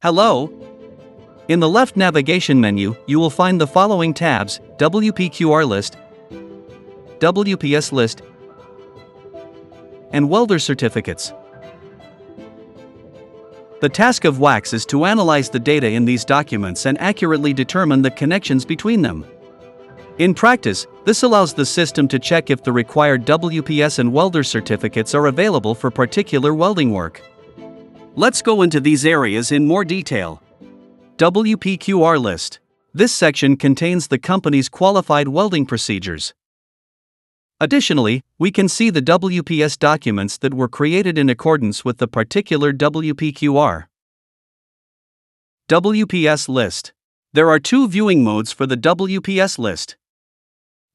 Hello? In the left navigation menu, you will find the following tabs: WPQR list, WPS list, and welder certificates. The task of wAxe is to analyze the data in these documents and accurately determine the connections between them. In practice, this allows the system to check if the required WPS and welder certificates are available for particular welding work. Let's go into these areas in more detail. WPQR list. This section contains the company's qualified welding procedures. Additionally, we can see the WPS documents that were created in accordance with the particular WPQR. WPS list. There are two viewing modes for the WPS list.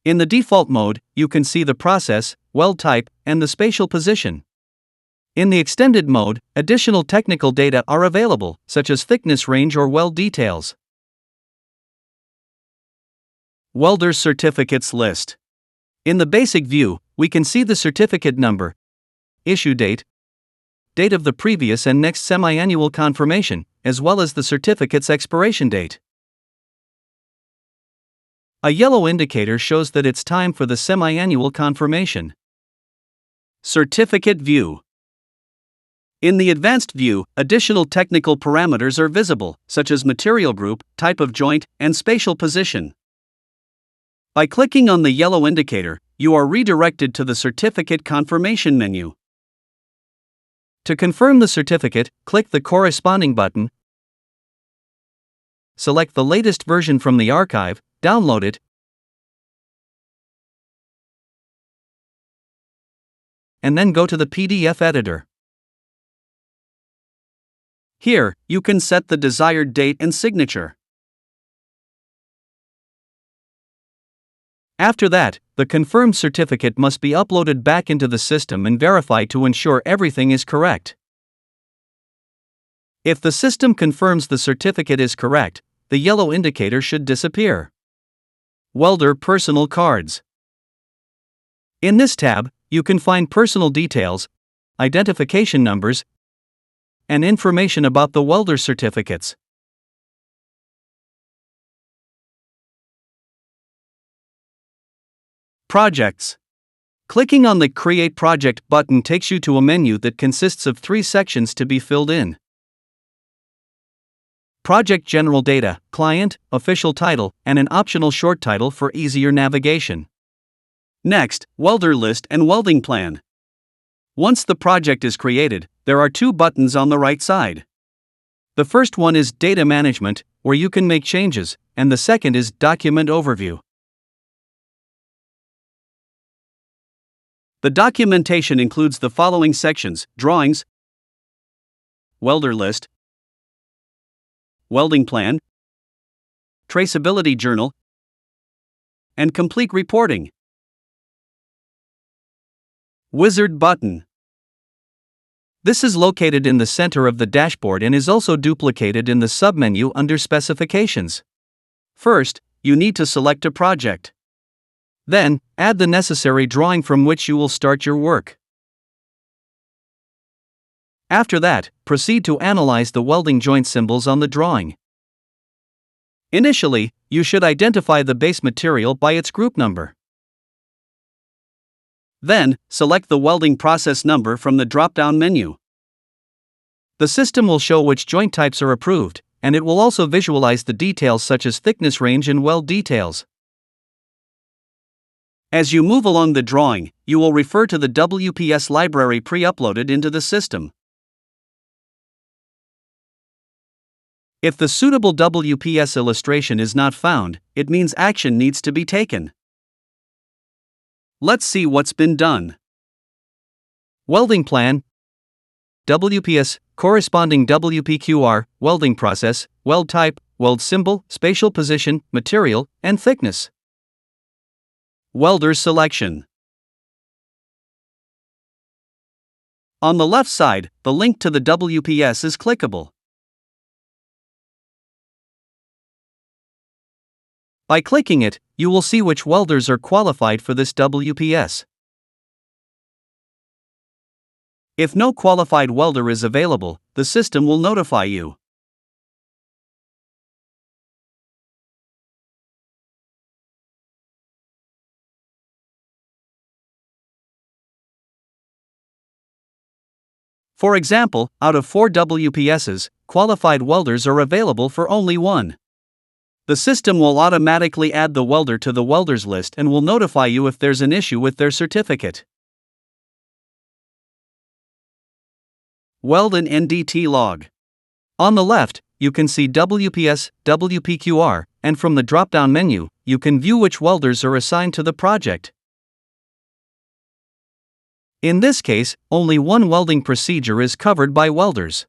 In the default mode, you can see the process, weld type, and the spatial position. In the extended mode, additional technical data are available, such as thickness range or weld details. Welder certificates list. In the basic view, we can see the certificate number, issue date, date of the previous and next semi-annual confirmation, as well as the certificate's expiration date. A yellow indicator shows that it's time for the semi-annual confirmation. Certificate view. In the advanced view, additional technical parameters are visible, such as material group, type of joint, and spatial position. By clicking on the yellow indicator, you are redirected to the certificate confirmation menu. To confirm the certificate, click the corresponding button, select the latest version from the archive, download it, and then go to the PDF editor. Here, you can set the desired date and signature. After that, the confirmed certificate must be uploaded back into the system and verified to ensure everything is correct. If the system confirms the certificate is correct, the yellow indicator should disappear. Welder personal cards. In this tab, you can find personal details, identification numbers, and information about the welder certificates. Projects. Clicking on the Create Project button takes you to a menu that consists of 3 sections to be filled in. Project General Data, Client, Official Title, and an optional short title for easier navigation. Next, Welder List and Welding Plan. Once the project is created, there are 2 buttons on the right side. The first one is Data Management, where you can make changes, and the second is Document Overview. The documentation includes the following sections: drawings, welder list, welding plan, traceability journal, and complete reporting. Wizard button. This is located in the center of the dashboard and is also duplicated in the submenu under Specifications. First, you need to select a project. Then, add the necessary drawing from which you will start your work. After that, proceed to analyze the welding joint symbols on the drawing. Initially, you should identify the base material by its group number. Then, select the welding process number from the drop-down menu. The system will show which joint types are approved, and it will also visualize the details such as thickness range and weld details. As you move along the drawing, you will refer to the WPS library pre-uploaded into the system. If the suitable WPS illustration is not found, it means action needs to be taken. Let's see what's been done. Welding plan, WPS, corresponding WPQR, welding process, weld type, weld symbol, spatial position, material, and thickness. Welder selection. On the left side, the link to the WPS is clickable. By clicking it, you will see which welders are qualified for this WPS. If no qualified welder is available, the system will notify you. For example, out of 4 WPSs, qualified welders are available for only 1. The system will automatically add the welder to the welders list and will notify you if there's an issue with their certificate. Weld and NDT log. On the left, you can see WPS, WPQR, and from the drop-down menu, you can view which welders are assigned to the project. In this case, only one welding procedure is covered by welders.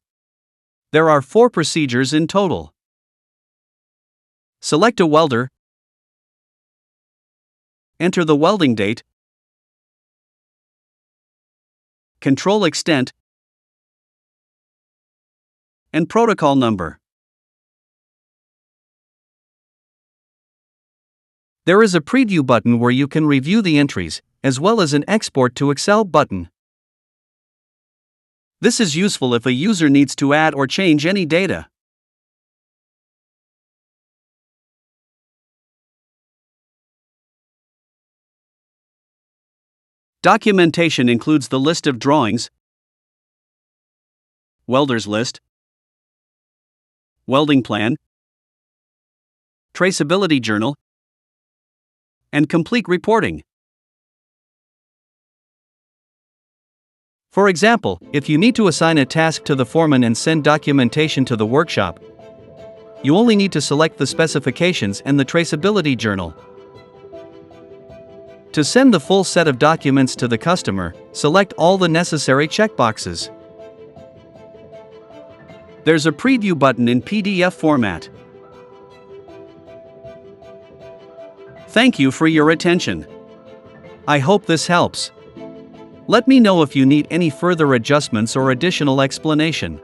There are 4 procedures in total. Select a welder, enter the welding date, control extent, and protocol number. There is a preview button where you can review the entries, as well as an export to Excel button. This is useful if a user needs to add or change any data. Documentation includes the list of drawings, welder's list, welding plan, traceability journal, and complete reporting. For example, if you need to assign a task to the foreman and send documentation to the workshop, you only need to select the specifications and the traceability journal. To send the full set of documents to the customer, select all the necessary checkboxes. There's a preview button in PDF format. Thank you for your attention. I hope this helps. Let me know if you need any further adjustments or additional explanation.